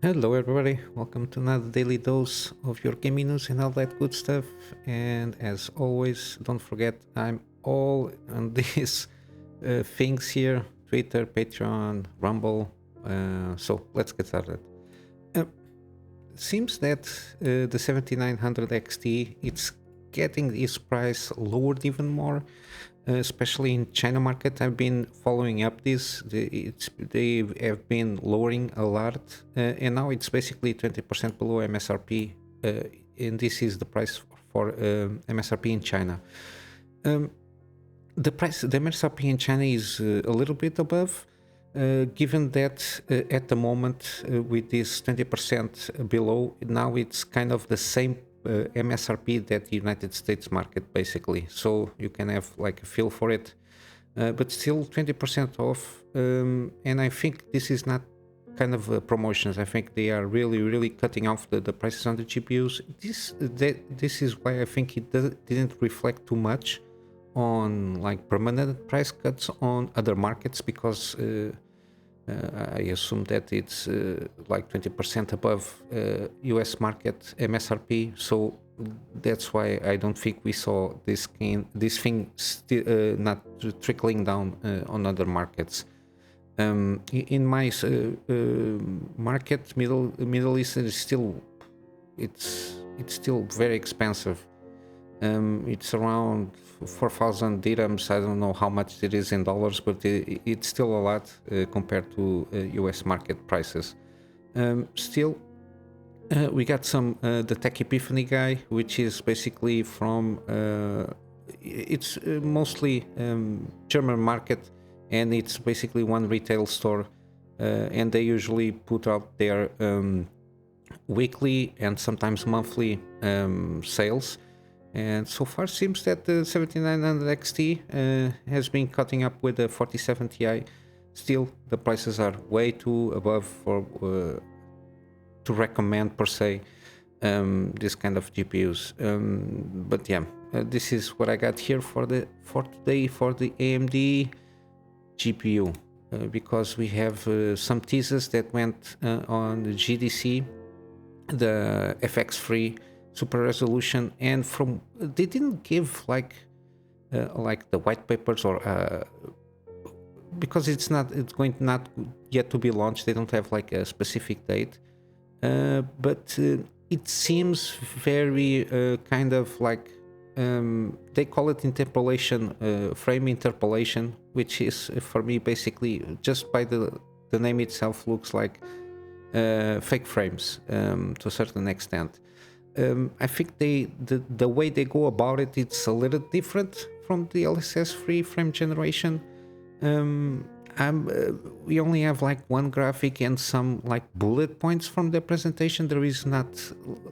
Hello, everybody. Welcome to another daily dose of your gaming news and all that good stuff. And as always, don't forget I'm all on these things here: Twitter, Patreon, Rumble. So let's get started. Uh, Seems that the 7900 XT it's getting its price lowered even more, especially in China market. I've been following up this. They have been lowering a lot, and now it's basically 20% below MSRP, and this is the price for MSRP in China. Um, the MSRP in China is a little bit above, given that at the moment with this 20% below, now it's kind of the same MSRP that the United States market basically. So you can have like a feel for it, but still 20% off. And I think this is not kind of promotions. I think they are really cutting off the prices on the GPUs. This is why I think didn't reflect too much on like permanent price cuts on other markets, because I assume that it's like 20% above US market MSRP. So that's why I don't think we saw this thing still not trickling down on other markets. In my market, Middle East is still it's still very expensive. It's around 4,000 dirhams. I don't know how much it is in dollars, but it's still a lot compared to US market prices. Still, we got some the Tech Epiphany guy, which is basically from it's mostly German market, and it's basically one retail store, and they usually put out their weekly and sometimes monthly sales. And so far seems that the 7900 XT has been cutting up with the 47 Ti. Still, the prices are way too above for to recommend per se this kind of GPUs. But yeah, this is what I got here for today for the AMD GPU, because we have some teasers that went on the GDC, the FX3 super resolution, and from they didn't give like the white papers or because it's going not yet to be launched. They don't have like a specific date, but it seems very kind of like they call it interpolation, frame interpolation, which is for me basically just by the name itself looks like fake frames to a certain extent. I think the way they go about it, it's a little different from the LSS3 frame generation. We only have like one graphic and some like bullet points from the presentation. There is not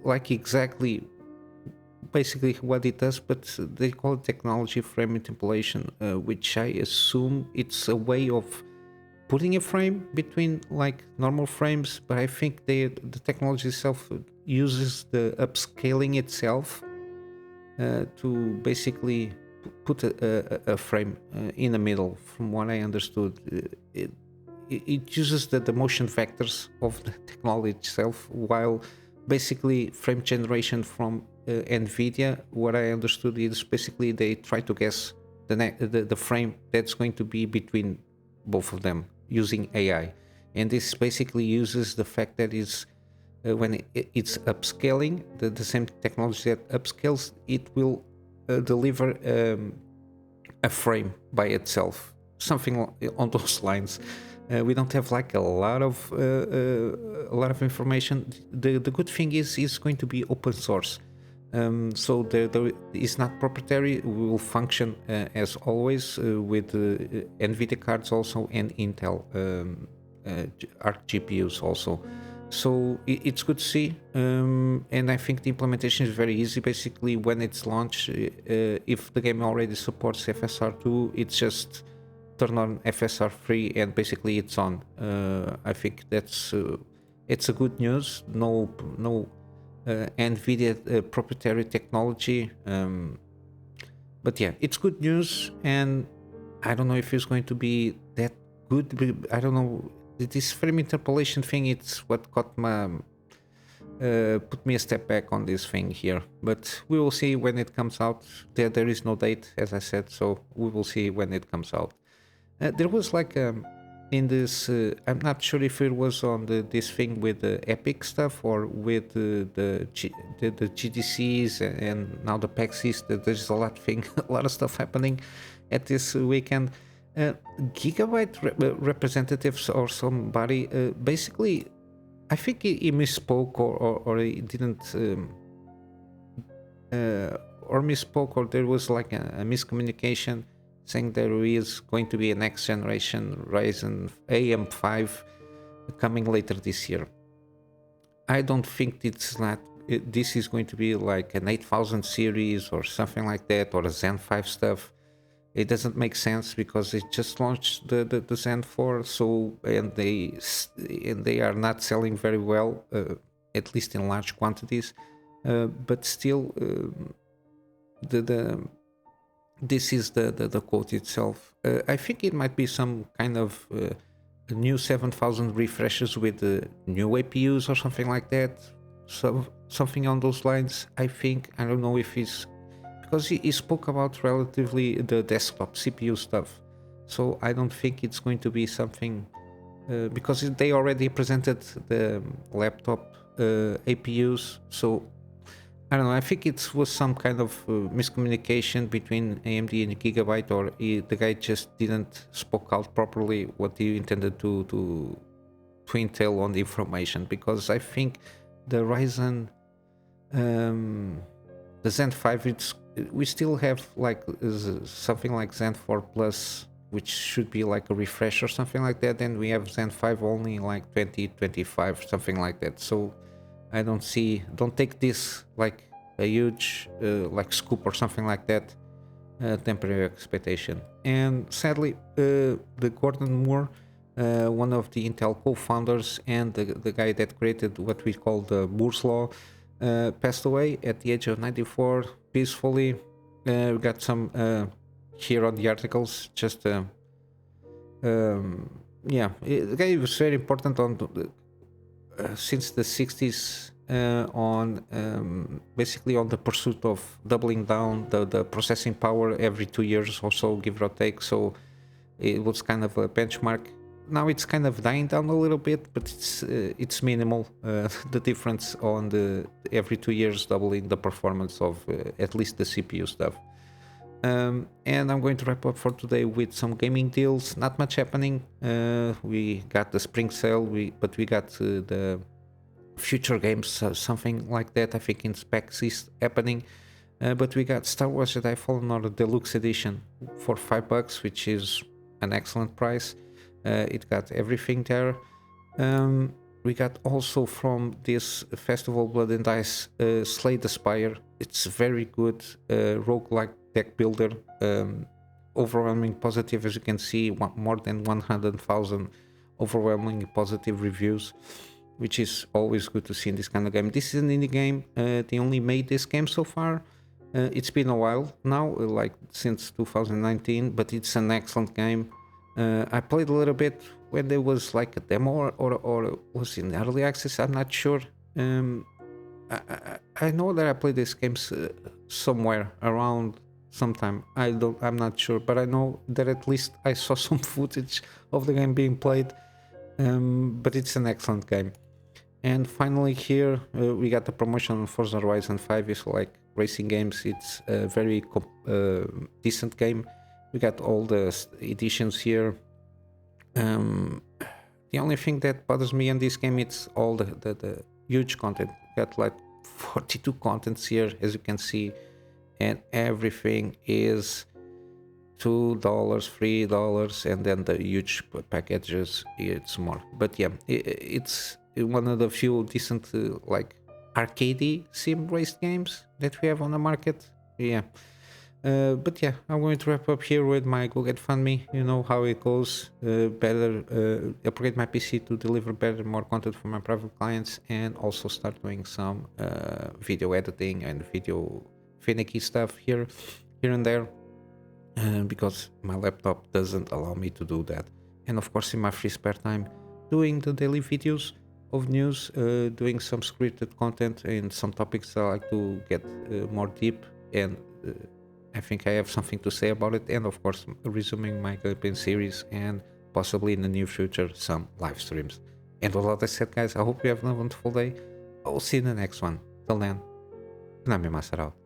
like exactly basically what it does, but they call it technology frame interpolation, which I assume it's a way of putting a frame between like normal frames. But I think the technology itself uses the upscaling itself to basically put a frame in the middle. From what I understood, it uses the motion vectors of the technology itself, while basically frame generation from NVIDIA, what I understood is basically they try to guess the frame that's going to be between both of them using AI. And this basically uses the fact that is when it's upscaling, the same technology that upscales, it will deliver a frame by itself, something on those lines. We don't have like a lot of information. The good thing is it's going to be open source, so it's not proprietary. We will function as always with NVIDIA cards also and Intel Arc GPUs also. So it's good to see, and I think the implementation is very easy. Basically, when it's launched, if the game already supports FSR2, it's just turn on FSR3 and basically it's on. I think that's it's a good news. No NVIDIA proprietary technology, but yeah, it's good news, and I don't know if it's going to be that good. I don't know. this frame interpolation thing, it's what caught my put me a step back on this thing here, but we will see when it comes out. There is no date, as I said, so we will see when it comes out. There was like in this, I'm not sure if it was on this thing with the Epic stuff or with the GDCs and now the PAX East. There's a lot of stuff happening at this weekend. Gigabyte representatives or somebody basically, I think he misspoke or he didn't or misspoke, or there was like a miscommunication saying there is going to be a next generation Ryzen AM5 coming later this year. I don't think this is going to be like an 8000 series or something like that, or a Zen 5 stuff. It doesn't make sense because they just launched the Zen 4, so and they are not selling very well, at least in large quantities. But still, this is the quote itself. I think it might be some kind of new 7000 refreshes with new APUs or something like that. So something on those lines. I think. I don't know if it's because he spoke about relatively the desktop CPU stuff. So I don't think it's going to be something because they already presented the laptop APUs. So I don't know. I think it was some kind of miscommunication between AMD and Gigabyte, or the guy just didn't spoke out properly what he intended to entail on the information. Because I think the Ryzen, the Zen 5, we still have like something like Zen 4 Plus, which should be like a refresh or something like that. And we have Zen 5 only like 2025, something like that. So I don't take this like a huge like scoop or something like that, temporary expectation. And sadly, the Gordon Moore, one of the Intel co-founders and the guy that created what we call the Moore's Law, passed away at the age of 94 peacefully. We got some here on the articles, just the guy was very important on since the 60s on basically on the pursuit of doubling down the processing power every 2 years or so, give or take. So it was kind of a benchmark. Now it's kind of dying down a little bit, but it's minimal, the difference on the every 2 years doubling the performance of at least the CPU stuff. And I'm going to wrap up for today with some gaming deals. Not much happening. We got the spring sale, but we got the future games, something like that, I think in PAX East happening. But we got Star Wars Jedi Fallen Order Deluxe Edition for $5, which is an excellent price. It got everything there. We got also from this festival Blood and Ice, Slay the Spire. It's very good roguelike deck builder. Overwhelming positive, as you can see, more than 100,000 overwhelmingly positive reviews, which is always good to see in this kind of game. This is an indie game. They only made this game so far. It's been a while now, like since 2019, but it's an excellent game. I played a little bit when there was like a demo or was in early access. I'm not sure. I know that I played these games somewhere around sometime. I'm not sure, but I know that at least I saw some footage of the game being played. But it's an excellent game. And finally here we got the promotion on Forza Horizon 5. It's like racing games. It's a very decent game. We got all the editions here. The only thing that bothers me in this game, it's all the huge content. We got like 42 contents here, as you can see, and everything is $2, $3, and then the huge packages, it's more. But yeah, it's one of the few decent like arcadey sim race games that we have on the market. Yeah. But yeah, I'm going to wrap up here with my Go Get Fund Me. You know how it goes. Upgrade my PC to deliver better, more content for my private clients, and also start doing some video editing and video finicky stuff here and there, because my laptop doesn't allow me to do that. And of course, in my free spare time, doing the daily videos of news, doing some scripted content and some topics I like to get more deep, and I think I have something to say about it. And of course, resuming my gameplay series, and possibly in the near future some live streams. And with all that said, guys, I hope you have a wonderful day. I'll see you in the next one. Till then, Kunamy Master out.